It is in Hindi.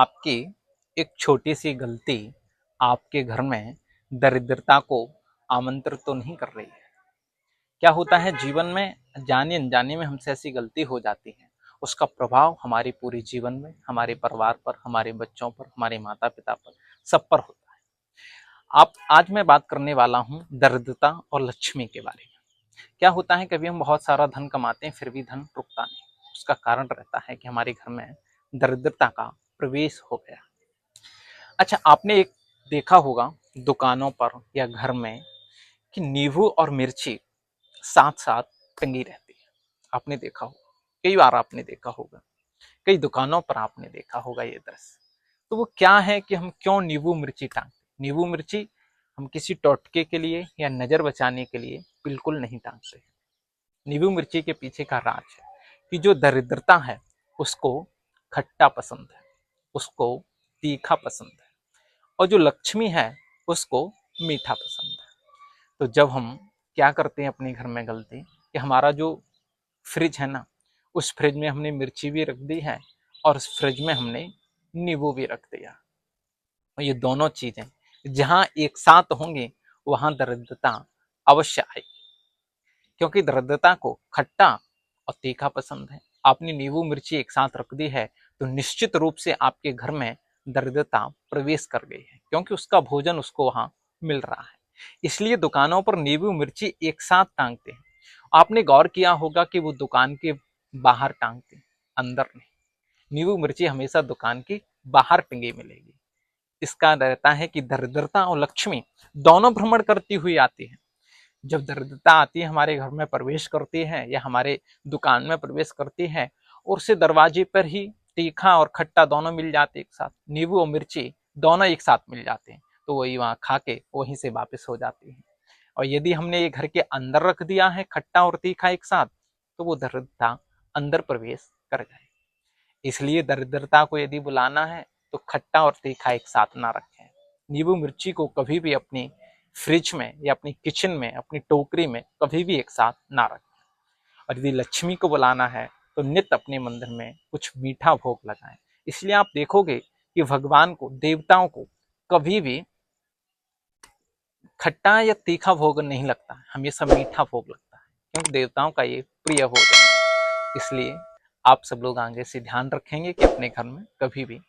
आपकी एक छोटी सी गलती आपके घर में दरिद्रता को आमंत्रित तो नहीं कर रही है। क्या होता है जीवन में, जाने अनजाने में हमसे ऐसी गलती हो जाती है, उसका प्रभाव हमारे पूरे जीवन में, हमारे परिवार पर, हमारे बच्चों पर, हमारे माता पिता पर, सब पर होता है। आप आज मैं बात करने वाला हूँ दरिद्रता और लक्ष्मी के बारे में। क्या होता है, कभी हम बहुत सारा धन कमाते हैं फिर भी धन रुकता नहीं। उसका कारण रहता है कि हमारे घर में दरिद्रता का प्रवेश हो गया। अच्छा, आपने एक देखा होगा दुकानों पर या घर में कि नींबू और मिर्ची साथ साथ टंगी रहती है। आपने देखा होगा, कई बार आपने देखा होगा, कई दुकानों पर आपने देखा होगा ये दृश्य। तो वो क्या है कि हम क्यों नींबू मिर्ची टांगते? नींबू मिर्ची हम किसी टोटके के लिए या नजर बचाने के लिए बिल्कुल नहीं टांगते। नींबू मिर्ची के पीछे का राज है कि जो दरिद्रता है उसको खट्टा पसंद है, उसको तीखा पसंद है, और जो लक्ष्मी है उसको मीठा पसंद है। तो जब हम क्या करते हैं अपने घर में गलती कि हमारा जो फ्रिज है ना, उस फ्रिज में हमने मिर्ची भी रख दी है और उस फ्रिज में हमने नींबू भी रख दिया। और ये दोनों चीजें जहां एक साथ होंगे वहां दरिद्रता अवश्य आएगी, क्योंकि दरिद्रता को खट्टा और तीखा पसंद है। आपने नींबू मिर्ची एक साथ रख दी है तो निश्चित रूप से आपके घर में दरिद्रता प्रवेश कर गई है, क्योंकि उसका भोजन उसको वहां मिल रहा है। इसलिए दुकानों पर नींबू मिर्ची एक साथ टांगते हैं। आपने गौर किया होगा कि वो दुकान के बाहर टांगते हैं, अंदर नहीं। नींबू मिर्ची हमेशा दुकान की बाहर टंगी मिलेगी। इसका रहता है कि दरिद्रता और लक्ष्मी दोनों भ्रमण करती हुई आती है। जब दरिद्रता आती है, हमारे घर में प्रवेश करती है या हमारे दुकान में प्रवेश करती है, और उससे दरवाजे पर ही तीखा और खट्टा दोनों मिल जाते एक साथ, नींबू और मिर्ची दोनों एक साथ मिल जाते हैं, तो वही वहां खा के वहीं से वापस हो जाती है। और यदि हमने ये घर के अंदर रख दिया है खट्टा और तीखा एक साथ, तो वो दरिद्रता अंदर प्रवेश कर जाए। इसलिए दरिद्रता को यदि बुलाना है तो खट्टा और तीखा एक साथ ना रखें। नींबू मिर्ची को कभी भी अपनी फ्रिज में या अपनी किचन में, अपनी टोकरी में कभी भी एक साथ ना रखें। और यदि लक्ष्मी को बुलाना है तो नित्य अपने मंदिर में कुछ मीठा भोग लगाएं। इसलिए आप देखोगे कि भगवान को, देवताओं को कभी भी खट्टा या तीखा भोग नहीं लगता है, हमेशा मीठा भोग लगता है, क्योंकि देवताओं का ये प्रिय भोजन है। इसलिए आप सब लोग आगे से ध्यान रखेंगे कि अपने घर में कभी भी